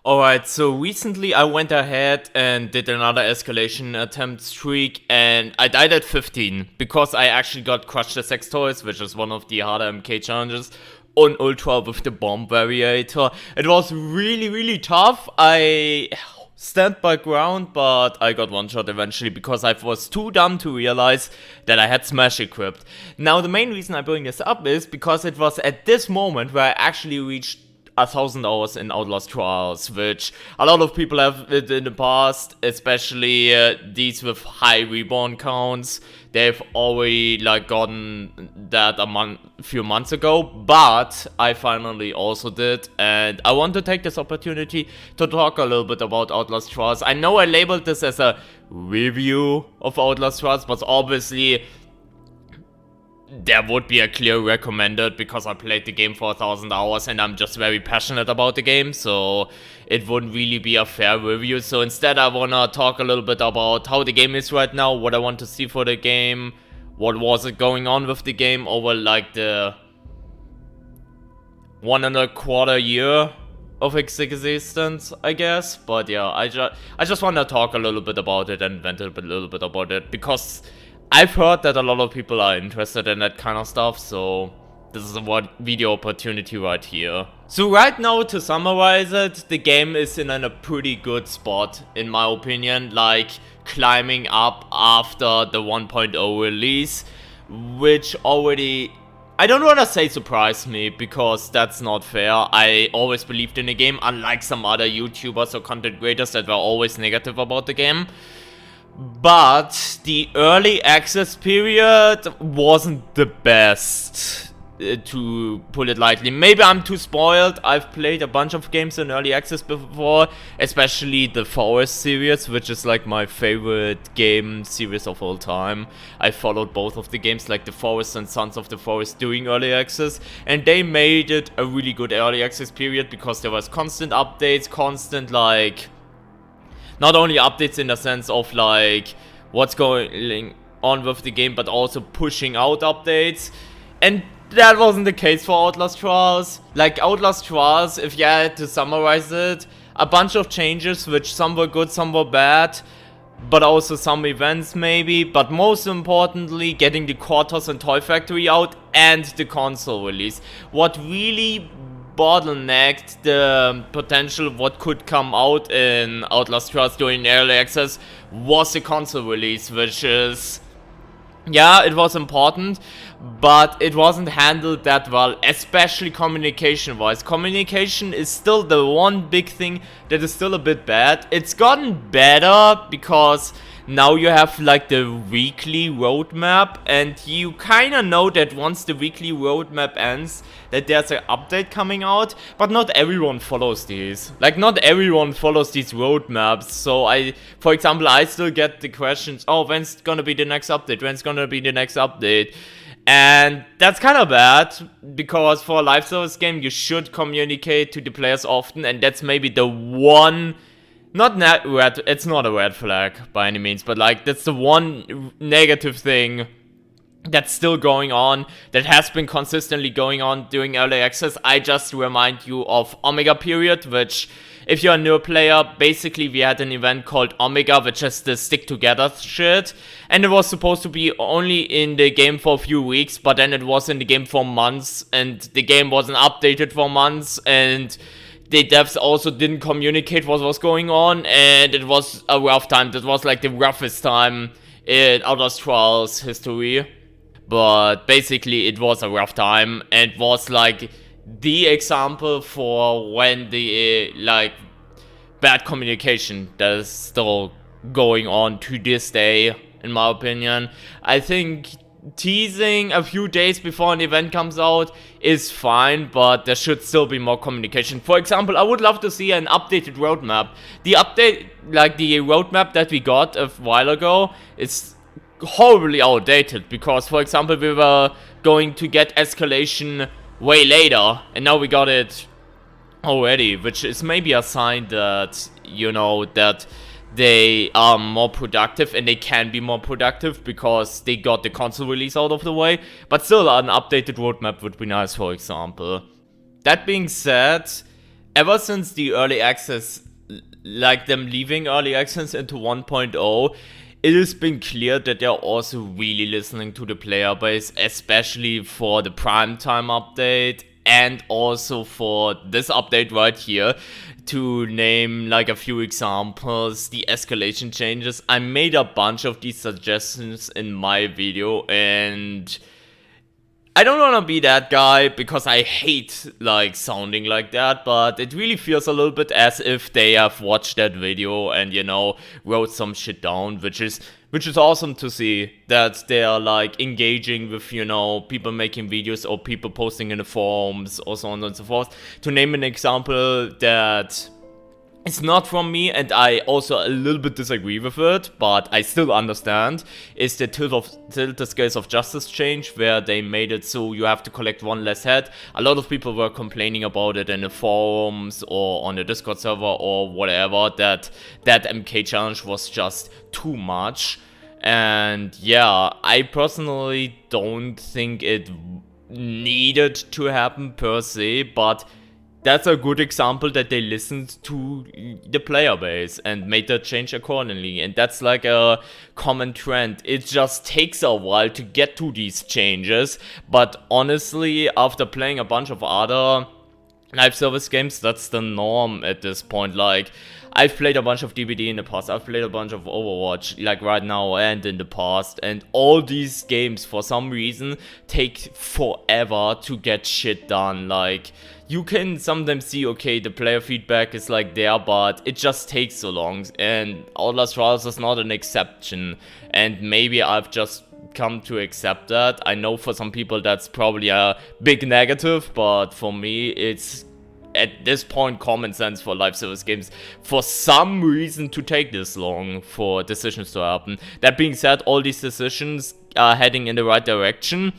Alright, so recently I went ahead and did another escalation attempt streak, and I died at 15 because I actually got crushed the sex toys, which is one of the harder MK challenges, on Ultra with the bomb variator. It was really tough. I stand my ground, but I got one shot eventually because I was too dumb to realize that I had Smash equipped. Now the main reason I bring this up is because it was at this moment where I actually reached 1,000 hours in Outlast Trials, which a lot of people have did in the past, especially these with high reborn counts. They've already gotten that few months ago, but I finally also did, and I want to take this opportunity to talk a little bit about Outlast Trials. I know I labeled this as a review of Outlast Trials, but obviously there would be a clear recommended because I played the game for 1,000 hours and I'm just very passionate about the game, so it wouldn't really be a fair review. So instead I wanna talk a little bit about how the game is right now, what I want to see for the game, what was it going on with the game over the 1.25 year of its existence, I guess. But yeah, I just want to talk a little bit about it and vent a little bit about it because I've heard that a lot of people are interested in that kind of stuff, so this is a video opportunity right here. So right now, to summarize it, the game is in a pretty good spot, in my opinion, climbing up after the 1.0 release, which already, I don't want to say surprised me, because that's not fair. I always believed in the game, unlike some other YouTubers or content creators that were always negative about the game. But the early access period wasn't the best, to put it lightly. Maybe I'm too spoiled. I've played a bunch of games in early access before, especially the Forest series, which is my favorite game series of all time. I followed both of the games, like the Forest and Sons of the Forest, during early access, and they made it a really good early access period because there was constant updates, constant not only updates in the sense of what's going on with the game, but also pushing out updates. And that wasn't the case for Outlast Trials. Outlast Trials, if you had to summarize it, a bunch of changes, which some were good, some were bad, but also some events maybe, but most importantly, getting the Quarters and Toy Factory out and the console release. What really bottlenecked the potential of what could come out in Outlast Trials during early access was the console release, which is, yeah, it was important, but it wasn't handled that well, especially communication-wise. Communication is still the one big thing that is still a bit bad. It's gotten better because now you have the weekly roadmap, and you kinda know that once the weekly roadmap ends that there's an update coming out, but not everyone follows these. Not everyone follows these roadmaps, so for example, I still get the questions, oh, when's gonna be the next update, when's gonna be the next update? And that's kind of bad, because for a live service game you should communicate to the players often, and that's maybe the one, it's not a red flag by any means, but that's the one negative thing that's still going on, that has been consistently going on during early access. I just remind you of Omega period, which, if you're a new player, basically we had an event called Omega, which is the stick together shit, and it was supposed to be only in the game for a few weeks, but then it was in the game for months, and the game wasn't updated for months, and the devs also didn't communicate what was going on, and it was a rough time. That was the roughest time in Outlast Trials history. But basically it was a rough time, and was the example for when the bad communication that is still going on to this day, in my opinion. I think teasing a few days before an event comes out is fine, but there should still be more communication. For example, I would love to see an updated roadmap. The update, the roadmap that we got a while ago, is horribly outdated, because, for example, we were going to get escalation way later, and now we got it already, which is maybe a sign that, that they are more productive, and they can be more productive because they got the console release out of the way. But still, an updated roadmap would be nice, for example. That being said, ever since the early access, like them leaving early access into 1.0, it has been clear that they're also really listening to the player base, especially for the primetime update and also for this update right here. To name like a few examples, the escalation changes. I made a bunch of these suggestions in my video, and I don't want to be that guy because I hate like sounding like that, but it really feels a little bit as if they have watched that video and, you know, wrote some shit down, which is awesome to see that they are like engaging with, you know, people making videos or people posting in the forums or so on and so forth. To name an example that it's not from me, and I also a little bit disagree with it, but I still understand, is the Tilt the Scales of Justice change, where they made it so you have to collect one less head. A lot of people were complaining about it in the forums or on the Discord server or whatever, that MK challenge was just too much. And yeah, I personally don't think it needed to happen per se, but that's a good example that they listened to the player base and made that change accordingly. And that's like a common trend. It just takes a while to get to these changes. But honestly, after playing a bunch of other live service games, that's the norm at this point. Like, I've played a bunch of DBD in the past, I've played a bunch of Overwatch, like right now and in the past, and all these games, for some reason, take forever to get shit done. Like, you can sometimes see, okay, the player feedback is like there, but it just takes so long, and Outlast Trials is not an exception, and maybe I've just come to accept that. I know for some people that's probably a big negative, but for me, it's at this point common sense for live service games for some reason to take this long for decisions to happen. That being said, all these decisions are heading in the right direction.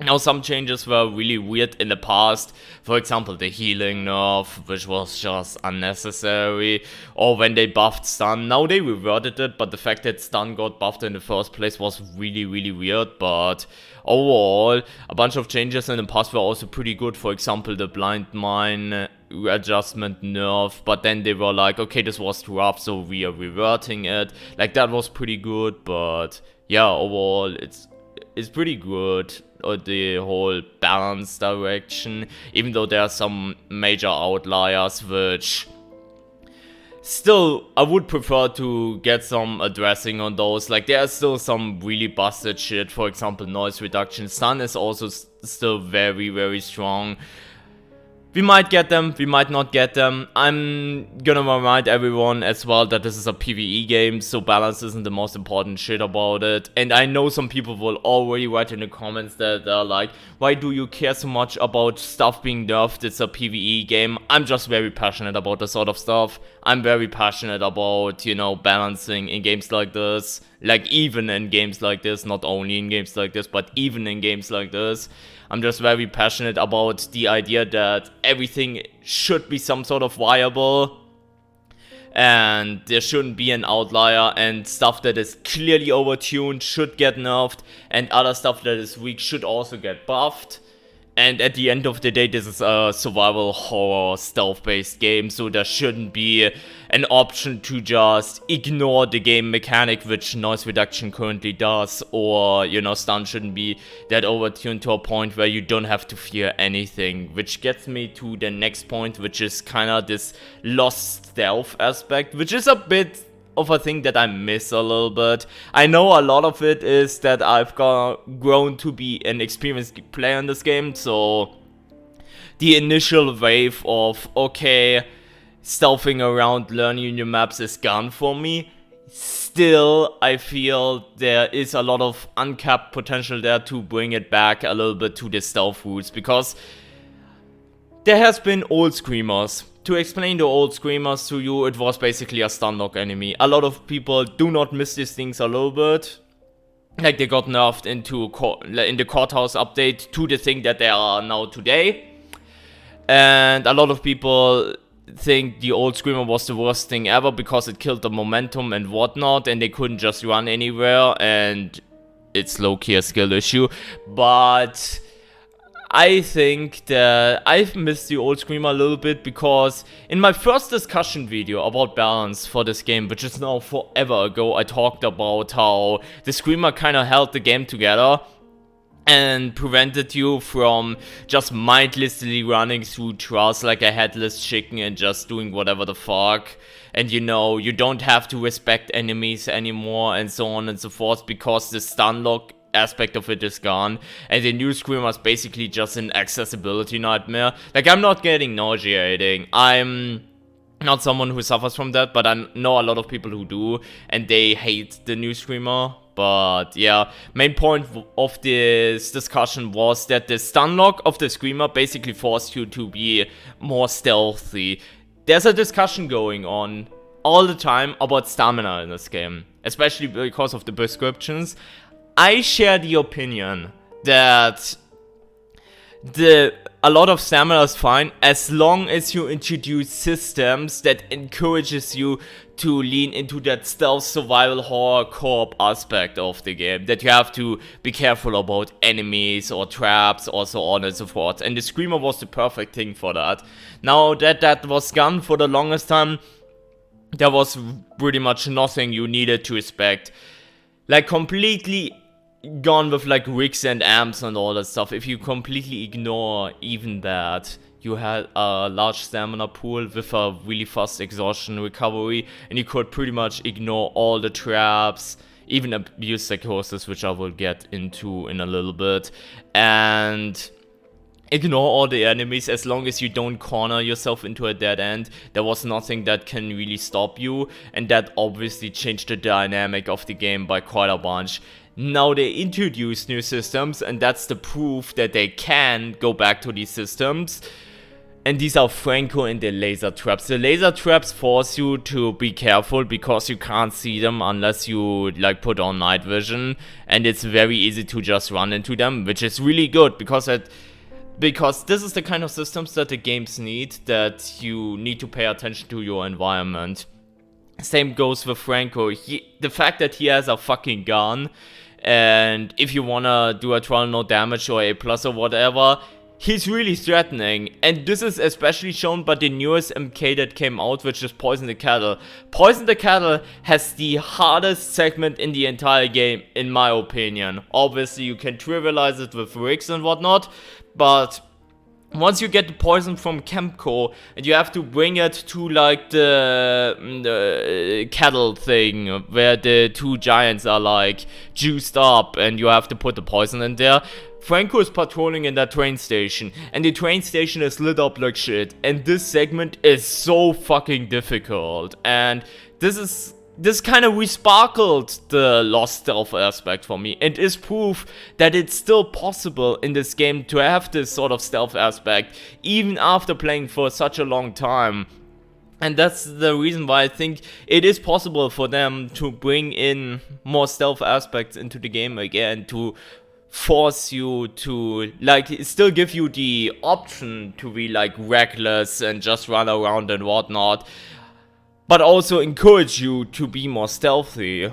Now, some changes were really weird in the past. For example, the healing nerf, which was just unnecessary. Or when they buffed stun. Now they reverted it, but the fact that stun got buffed in the first place was really, really weird. But overall, a bunch of changes in the past were also pretty good. For example, the blind mine adjustment nerf. But then they were like, okay, this was too rough, so we are reverting it. Like, that was pretty good. But yeah, overall, it's pretty good. Or the whole balance direction, even though there are some major outliers which still I would prefer to get some addressing on those. Like, there are still some really busted shit. For example, noise reduction. Stun is also still very, very strong. We might get them, we might not get them. I'm gonna remind everyone as well that this is a PvE game, so balance isn't the most important shit about it. And I know some people will already write in the comments that are like, why do you care so much about stuff being nerfed? It's a PvE game. I'm just very passionate about this sort of stuff. I'm very passionate about, you know, balancing in games like this. Like, even in games like this, not only in games like this, but even in games like this. I'm just very passionate about the idea that everything should be some sort of viable, and there shouldn't be an outlier, and stuff that is clearly overtuned should get nerfed, and other stuff that is weak should also get buffed. And at the end of the day, this is a survival horror stealth-based game, so there shouldn't be an option to just ignore the game mechanic, which noise reduction currently does, or, you know, stun shouldn't be that overtuned to a point where you don't have to fear anything. Which gets me to the next point, which is kind of this lost stealth aspect, which is a bit of a thing that I miss a little bit. I know a lot of it is that I've grown to be an experienced player in this game, so the initial wave of, okay, stealthing around, learning new maps is gone for me. Still, I feel there is a lot of uncapped potential there to bring it back a little bit to the stealth roots, because there has been old screamers. To explain the old screamers to you, it was basically a stun lock enemy. A lot of people do not miss these things a little bit. Like, they got nerfed in the courthouse update to the thing that they are now today. And a lot of people think the old screamer was the worst thing ever because it killed the momentum and whatnot, and they couldn't just run anywhere, and it's low-key a skill issue. But I think that I've missed the old Screamer a little bit, because in my first discussion video about balance for this game, which is now forever ago, I talked about how the Screamer kind of held the game together and prevented you from just mindlessly running through trials like a headless chicken and just doing whatever the fuck. And you know, you don't have to respect enemies anymore and so on and so forth, because the stun lock aspect of it is gone, and the new Screamer is basically just an accessibility nightmare. Like, I'm not getting nauseating, I'm not someone who suffers from that, but I know a lot of people who do, and they hate the new Screamer. But yeah, main point of this discussion was that the stun lock of the Screamer basically forced you to be more stealthy. There's a discussion going on all the time about stamina in this game, especially because of the prescriptions. I share the opinion that a lot of stamina is fine as long as you introduce systems that encourages you to lean into that stealth survival horror co-op aspect of the game, that you have to be careful about enemies or traps or so on and so forth, and the Screamer was the perfect thing for that. Now that that was gone for the longest time, there was pretty much nothing you needed to respect. Like, completely gone with like rigs and amps and all that stuff. If you completely ignore even that, you had a large stamina pool with a really fast exhaustion recovery, and you could pretty much ignore all the traps, even abuse psychosis, which I will get into in a little bit, and ignore all the enemies. As long as you don't corner yourself into a dead end, there was nothing that can really stop you, and that obviously changed the dynamic of the game by quite a bunch. Now they introduce new systems, and that's the proof that they can go back to these systems. And these are Franco and the laser traps. The laser traps force you to be careful because you can't see them unless you like put on night vision, and it's very easy to just run into them, which is really good because this is the kind of systems that the games need, that you need to pay attention to your environment. Same goes with Franco. The fact that he has a fucking gun, and if you wanna do a trial no damage or A+ or whatever, he's really threatening. And this is especially shown by the newest MK that came out, which is Poison the Cattle. Poison the Cattle has the hardest segment in the entire game, in my opinion. Obviously you can trivialize it with rigs and whatnot, but once you get the poison from Kemco, and you have to bring it to like the cattle thing, where the two giants are like juiced up, and you have to put the poison in there. Franco is patrolling in that train station, and the train station is lit up like shit, and this segment is so fucking difficult, and this kind of resparkled the lost stealth aspect for me, and is proof that it's still possible in this game to have this sort of stealth aspect, even after playing for such a long time. And that's the reason why I think it is possible for them to bring in more stealth aspects into the game again, to force you to, like, still give you the option to be, like, reckless and just run around and whatnot, but also encourage you to be more stealthy.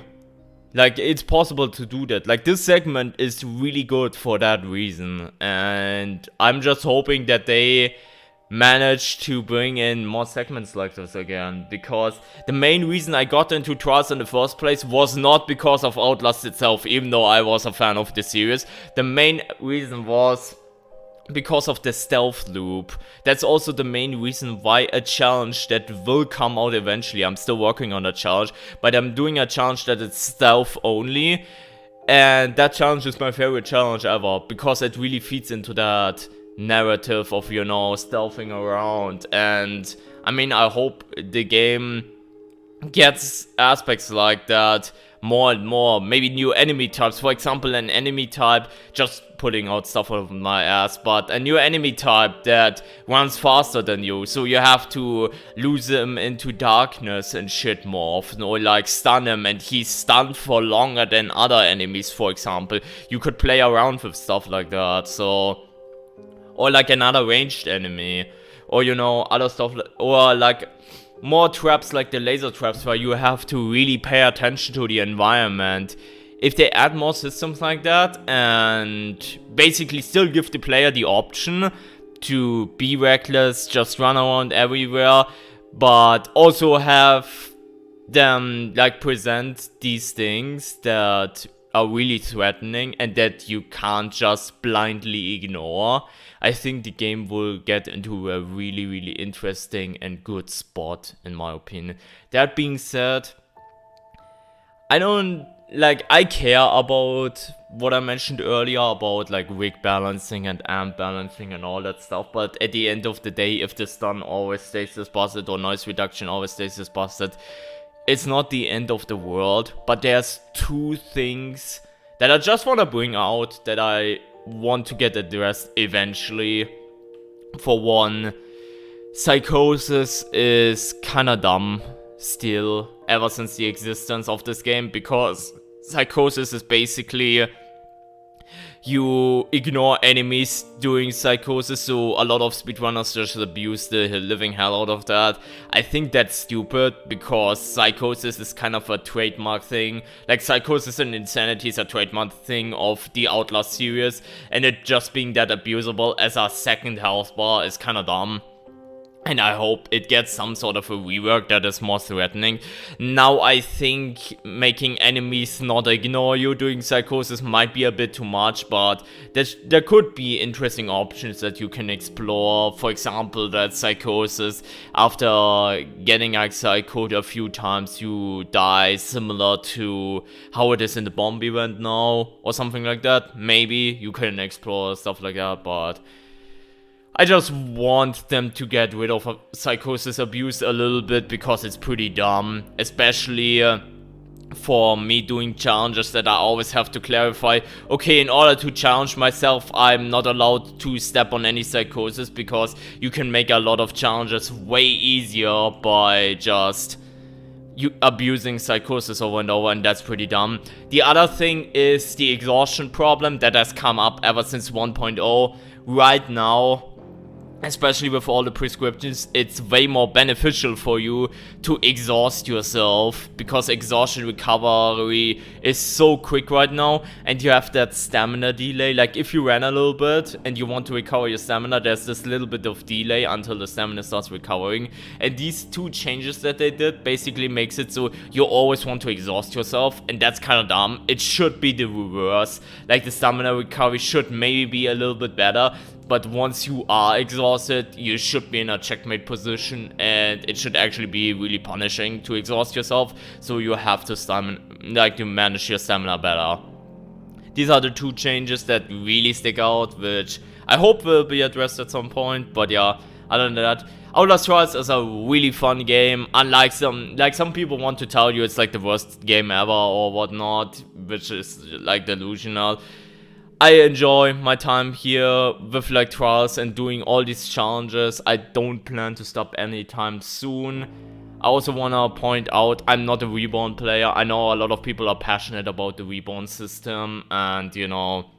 Like, it's possible to do that. Like, this segment is really good for that reason, and I'm just hoping that they manage to bring in more segments like this again, because the main reason I got into Trials in the first place was not because of Outlast itself, even though I was a fan of the series. The main reason was because of the stealth loop. That's also the main reason why a challenge that will come out eventually, I'm still working on a challenge, but I'm doing a challenge that is stealth only, and that challenge is my favorite challenge ever, because it really feeds into that narrative of, you know, stealthing around. And I mean, I hope the game gets aspects like that more and more. Maybe new enemy types, for example, an enemy type, just putting out stuff of my ass, but a new enemy type that runs faster than you, so you have to lose him into darkness and shit more often, or like stun him and he's stunned for longer than other enemies, for example. You could play around with stuff like that. So, or like another ranged enemy, or, you know, other stuff, or like more traps like the laser traps, where you have to really pay attention to the environment. if they add more systems like that and basically still give the player the option to be reckless, just run around everywhere, but also have them like present these things that are really threatening and that you can't just blindly ignore, I think the game will get into a really, really interesting and good spot, in my opinion. That being said, I care about what I mentioned earlier about like rig balancing and amp balancing and all that stuff, but at the end of the day, if the stun always stays this busted or noise reduction always stays this busted, it's not the end of the world. But there's two things that I just want to bring out that I want to get addressed eventually. For one, Psychosis is kinda dumb still, ever since the existence of this game, because Psychosis is basically you ignore enemies doing Psychosis, so a lot of speedrunners just abuse the living hell out of that. I think that's stupid, because Psychosis is kind of a trademark thing. Like, Psychosis and Insanity is a trademark thing of the Outlast series, and it just being that abusable as a second health bar is kinda dumb. And I hope it gets some sort of a rework that is more threatening. Now, I think making enemies not ignore you doing Psychosis might be a bit too much, but there could be interesting options that you can explore. For example, that Psychosis, after getting psychoed a few times, you die, similar to how it is in the bomb event now, or something like that. Maybe you can explore stuff like that, but I just want them to get rid of Psychosis abuse a little bit, because it's pretty dumb, especially for me doing challenges that I always have to clarify, okay, in order to challenge myself, I'm not allowed to step on any Psychosis, because you can make a lot of challenges way easier by just abusing Psychosis over and over, and that's pretty dumb. The other thing is the exhaustion problem that has come up ever since 1.0. Right now, especially with all the prescriptions, it's way more beneficial for you to exhaust yourself, because exhaustion recovery is so quick right now, and you have that stamina delay. Like, if you ran a little bit and you want to recover your stamina, there's this little bit of delay until the stamina starts recovering, and these two changes that they did basically makes it so you always want to exhaust yourself, and that's kind of dumb. It should be the reverse. Like, the stamina recovery should maybe be a little bit better, but once you are exhausted, you should be in a checkmate position, and it should actually be really punishing to exhaust yourself, so you have to manage your stamina better. These are the two changes that really stick out, which I hope will be addressed at some point. But yeah, other than that, Outlast Trials is a really fun game. Unlike some people want to tell you it's like the worst game ever or whatnot, which is like delusional. I enjoy my time here with like Trials and doing all these challenges. I don't plan to stop anytime soon. I also want to point out, I'm not a Reborn player. I know a lot of people are passionate about the Reborn system, and you know,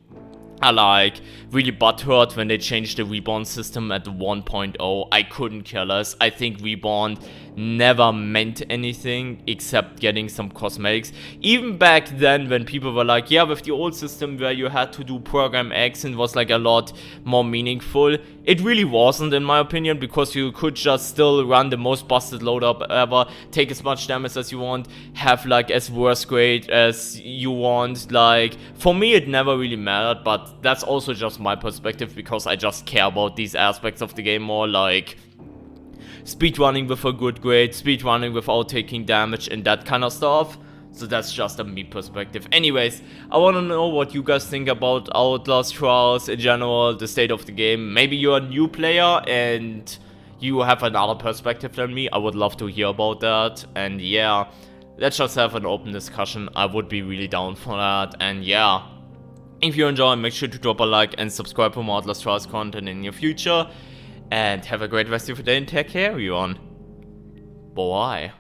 I like really butthurt when they changed the Reborn system at 1.0. I couldn't care less. I think Reborn never meant anything except getting some cosmetics. Even back then, when people were like, yeah, with the old system where you had to do program X and was like a lot more meaningful, it really wasn't, in my opinion, because you could just still run the most busted load up ever, take as much damage as you want, have like as worst grade as you want. Like, for me it never really mattered, but that's also just my perspective, because I just care about these aspects of the game more, like speedrunning with a good grade, speedrunning without taking damage, and that kind of stuff. So that's just a me perspective. Anyways, I want to know what you guys think about Outlast Trials in general, the state of the game. Maybe you're a new player and you have another perspective than me. I would love to hear about that. And yeah, let's just have an open discussion. I would be really down for that. And yeah, if you enjoy, make sure to drop a like and subscribe for more Outlast Trials content in your future. And have a great rest of your day and take care, everyone. Bye.